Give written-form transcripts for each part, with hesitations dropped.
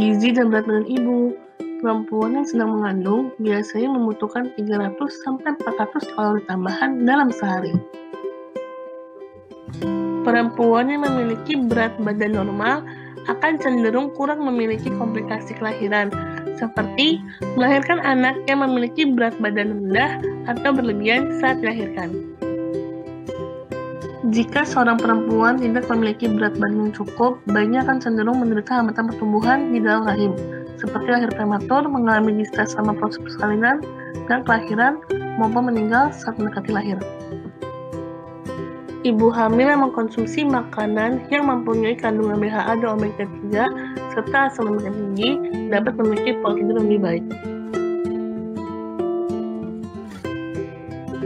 Gizi dan berat badan ibu. Perempuan yang sedang mengandung biasanya membutuhkan 300-400 kalori tambahan dalam sehari. Perempuan yang memiliki berat badan normal akan cenderung kurang memiliki komplikasi kelahiran, seperti melahirkan anak yang memiliki berat badan rendah atau berlebihan saat dilahirkan. Jika seorang perempuan tidak memiliki berat badan yang cukup, bayinya akan cenderung menderita hambatan pertumbuhan di dalam rahim, seperti lahir prematur, mengalami distres selama proses persalinan dan kelahiran, maupun meninggal saat mendekati lahir. Ibu hamil yang mengkonsumsi makanan yang mempunyai kandungan BHA dan omega 3 serta asam lemak yang tinggi dapat memiliki pola tidur yang lebih baik.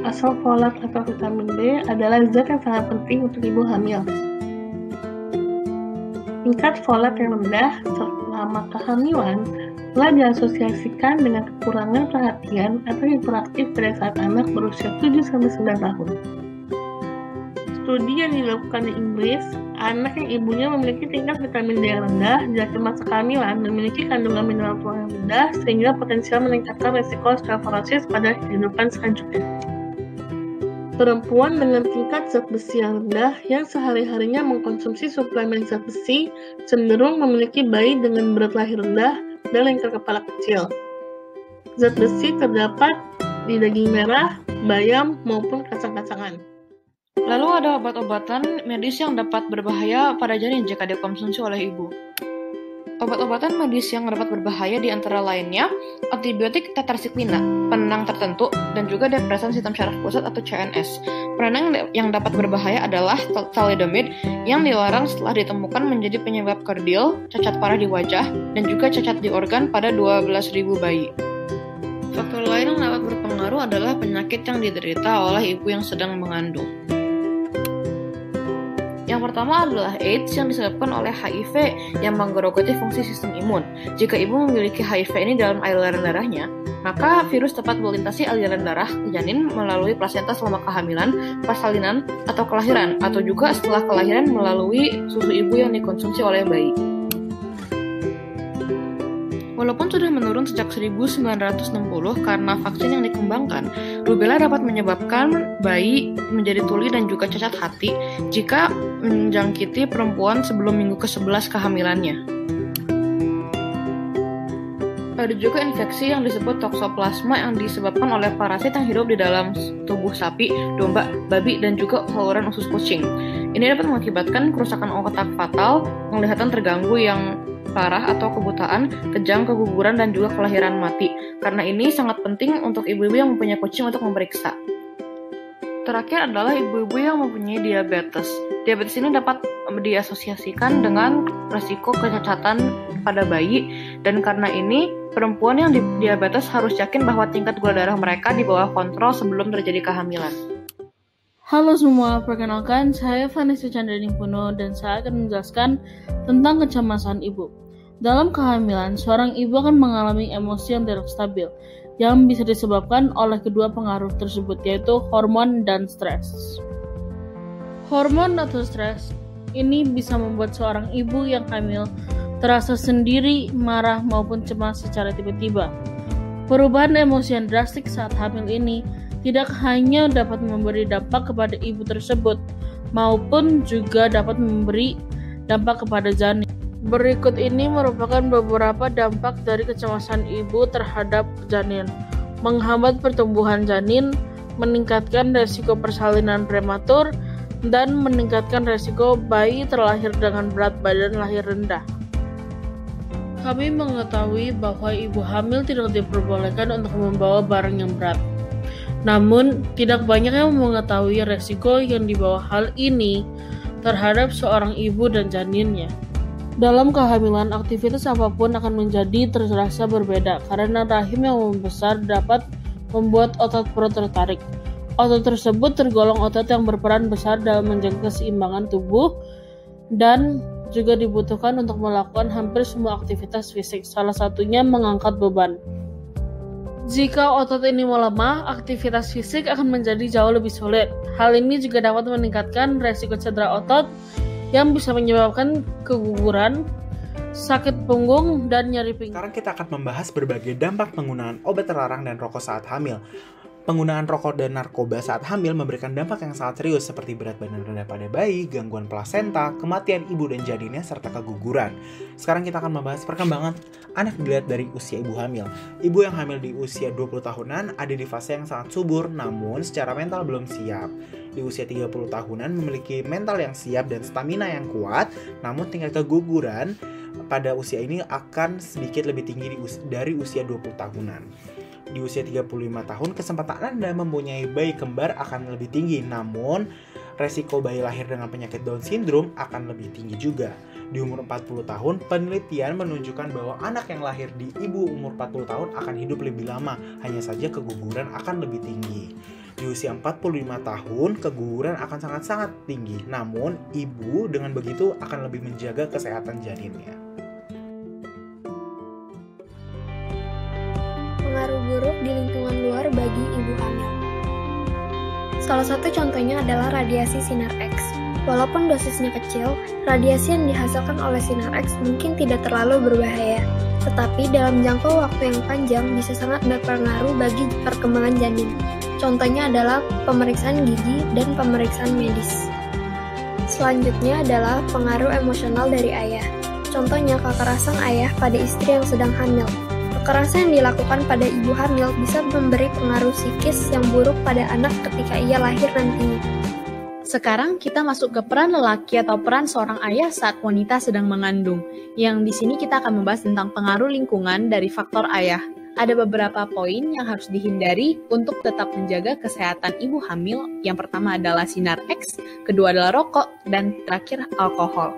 Asam folat atau vitamin B adalah zat yang sangat penting untuk ibu hamil. Tingkat folat yang rendah selama kehamilan telah diasosiasikan dengan kekurangan perhatian atau hiperaktif pada saat anak berusia 7-9 tahun. Studi yang dilakukan di Inggris, anak yang ibunya memiliki tingkat vitamin D yang rendah jika masa kehamilan memiliki kandungan mineral tulang yang rendah sehingga potensial meningkatkan risiko osteoporosis pada kehidupan selanjutnya. Perempuan dengan tingkat zat besi yang rendah yang sehari-harinya mengkonsumsi suplemen zat besi cenderung memiliki bayi dengan berat lahir rendah dan lingkar kepala kecil. Zat besi terdapat di daging merah, bayam, maupun kacang-kacangan. Lalu ada obat-obatan medis yang dapat berbahaya pada janin jika dikonsumsi oleh ibu. Obat-obatan medis yang dapat berbahaya di antara lainnya antibiotik tetrasiklina, penenang tertentu, dan juga depresan sistem syaraf pusat atau CNS. Penenang yang dapat berbahaya adalah thalidomide yang dilarang setelah ditemukan menjadi penyebab kerdil, cacat parah di wajah, dan juga cacat di organ pada 12.000 bayi. Faktor lain yang dapat berpengaruh adalah penyakit yang diderita oleh ibu yang sedang mengandung. Yang pertama adalah AIDS yang disebabkan oleh HIV yang menggerogoti fungsi sistem imun. Jika ibu memiliki HIV ini dalam aliran darahnya, maka virus dapat melintasi aliran darah ke janin melalui plasenta selama kehamilan, persalinan, atau kelahiran, atau juga setelah kelahiran melalui susu ibu yang dikonsumsi oleh bayi. Walaupun sudah menurun sejak 1960 karena vaksin yang dikembangkan, rubella dapat menyebabkan bayi menjadi tuli dan juga cacat hati jika menjangkiti perempuan sebelum minggu ke-11 kehamilannya. Ada juga infeksi yang disebut toksoplasma yang disebabkan oleh parasit yang hidup di dalam tubuh sapi, domba, babi, dan juga saluran usus kucing. Ini dapat mengakibatkan kerusakan otak fatal, penglihatan terganggu yang parah atau kebutaan, kejang, keguguran, dan juga kelahiran mati. Karena ini sangat penting untuk ibu-ibu yang mempunyai kucing untuk memeriksa. Terakhir adalah ibu-ibu yang mempunyai diabetes. Diabetes ini dapat diasosiasikan dengan risiko kecacatan pada bayi, dan karena ini perempuan yang diabetes harus yakin bahwa tingkat gula darah mereka di bawah kontrol sebelum terjadi kehamilan. Halo semua, perkenalkan saya Vanessa Chandraningpuno dan saya akan menjelaskan tentang kecemasan ibu. Dalam kehamilan, seorang ibu akan mengalami emosi yang tidak stabil yang bisa disebabkan oleh kedua pengaruh tersebut, yaitu hormon dan stres. Hormon atau stres ini bisa membuat seorang ibu yang hamil terasa sendiri, marah, maupun cemas secara tiba-tiba. Perubahan emosi yang drastik saat hamil ini tidak hanya dapat memberi dampak kepada ibu tersebut, maupun juga dapat memberi dampak kepada janin. Berikut ini merupakan beberapa dampak dari kecemasan ibu terhadap janin. Menghambat pertumbuhan janin, meningkatkan resiko persalinan prematur, dan meningkatkan resiko bayi terlahir dengan berat badan lahir rendah. Kami mengetahui bahwa ibu hamil tidak diperbolehkan untuk membawa barang yang berat. Namun, tidak banyak yang mengetahui resiko yang dibawa hal ini terhadap seorang ibu dan janinnya. Dalam kehamilan, aktivitas apapun akan menjadi terasa berbeda karena rahim yang membesar dapat membuat otot perut tertarik. Otot tersebut tergolong otot yang berperan besar dalam menjaga keseimbangan tubuh dan juga dibutuhkan untuk melakukan hampir semua aktivitas fisik, salah satunya mengangkat beban. Jika otot ini melemah, aktivitas fisik akan menjadi jauh lebih sulit. Hal ini juga dapat meningkatkan resiko cedera otot yang bisa menyebabkan keguguran, sakit punggung, dan nyeri pinggang. Sekarang kita akan membahas berbagai dampak penggunaan obat terlarang dan rokok saat hamil. Penggunaan rokok dan narkoba saat hamil memberikan dampak yang sangat serius seperti berat badan rendah pada bayi, gangguan plasenta, kematian ibu dan janinnya, serta keguguran. Sekarang kita akan membahas perkembangan anak dilihat dari usia ibu hamil. Ibu yang hamil di usia 20 tahunan ada di fase yang sangat subur, namun secara mental belum siap. Di usia 30 tahunan memiliki mental yang siap dan stamina yang kuat, namun tingkat keguguran pada usia ini akan sedikit lebih tinggi dari usia 20 tahunan. Di usia 35 tahun, kesempatan Anda mempunyai bayi kembar akan lebih tinggi, namun resiko bayi lahir dengan penyakit Down syndrome akan lebih tinggi juga. Di umur 40 tahun, penelitian menunjukkan bahwa anak yang lahir di ibu umur 40 tahun akan hidup lebih lama, hanya saja keguguran akan lebih tinggi. Di usia 45 tahun, keguguran akan sangat-sangat tinggi, namun ibu dengan begitu akan lebih menjaga kesehatan janinnya. Pengaruh buruk di lingkungan luar bagi ibu hamil. Salah satu contohnya adalah radiasi sinar X. Walaupun dosisnya kecil, radiasi yang dihasilkan oleh sinar X mungkin tidak terlalu berbahaya, tetapi dalam jangka waktu yang panjang bisa sangat berpengaruh bagi perkembangan janin. Contohnya adalah pemeriksaan gigi dan pemeriksaan medis. Selanjutnya adalah pengaruh emosional dari ayah. Contohnya kekerasan ayah pada istri yang sedang hamil. Kekerasan yang dilakukan pada ibu hamil bisa memberi pengaruh psikis yang buruk pada anak ketika ia lahir nantinya. Sekarang kita masuk ke peran lelaki atau peran seorang ayah saat wanita sedang mengandung. Yang di sini kita akan membahas tentang pengaruh lingkungan dari faktor ayah. Ada beberapa poin yang harus dihindari untuk tetap menjaga kesehatan ibu hamil. Yang pertama adalah sinar X, kedua adalah rokok, dan terakhir alkohol.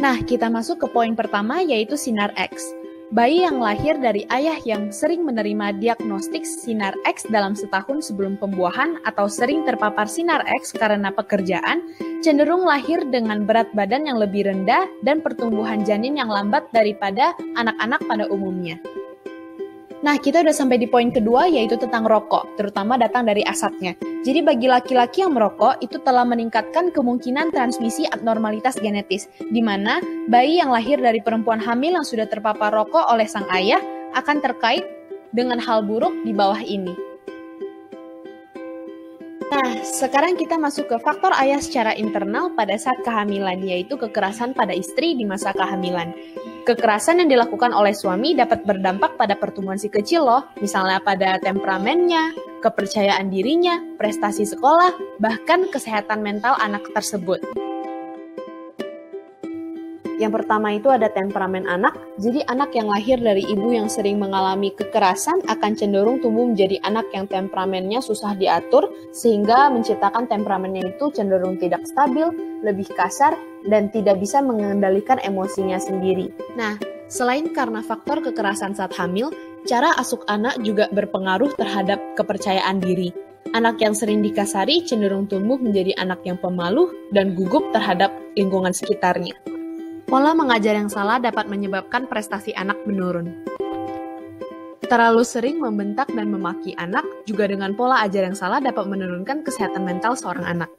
Nah, kita masuk ke poin pertama yaitu sinar X. Bayi yang lahir dari ayah yang sering menerima diagnostik sinar X dalam setahun sebelum pembuahan atau sering terpapar sinar X karena pekerjaan, cenderung lahir dengan berat badan yang lebih rendah dan pertumbuhan janin yang lambat daripada anak-anak pada umumnya. Nah, kita udah sampai di poin kedua yaitu tentang rokok, terutama datang dari asapnya. Jadi bagi laki-laki yang merokok, itu telah meningkatkan kemungkinan transmisi abnormalitas genetis, di mana bayi yang lahir dari perempuan hamil yang sudah terpapar rokok oleh sang ayah akan terkait dengan hal buruk di bawah ini. Nah, sekarang kita masuk ke faktor ayah secara internal pada saat kehamilan, yaitu kekerasan pada istri di masa kehamilan. Kekerasan yang dilakukan oleh suami dapat berdampak pada pertumbuhan si kecil loh, misalnya pada temperamennya, kepercayaan dirinya, prestasi sekolah, bahkan kesehatan mental anak tersebut. Yang pertama itu ada temperamen anak, jadi anak yang lahir dari ibu yang sering mengalami kekerasan akan cenderung tumbuh menjadi anak yang temperamennya susah diatur, sehingga menciptakan temperamennya itu cenderung tidak stabil, lebih kasar, dan tidak bisa mengendalikan emosinya sendiri. Nah, selain karena faktor kekerasan saat hamil, cara asuh anak juga berpengaruh terhadap kepercayaan diri. Anak yang sering dikasari cenderung tumbuh menjadi anak yang pemalu dan gugup terhadap lingkungan sekitarnya. Pola mengajar yang salah dapat menyebabkan prestasi anak menurun. Terlalu sering membentak dan memaki anak juga dengan pola ajar yang salah dapat menurunkan kesehatan mental seorang anak.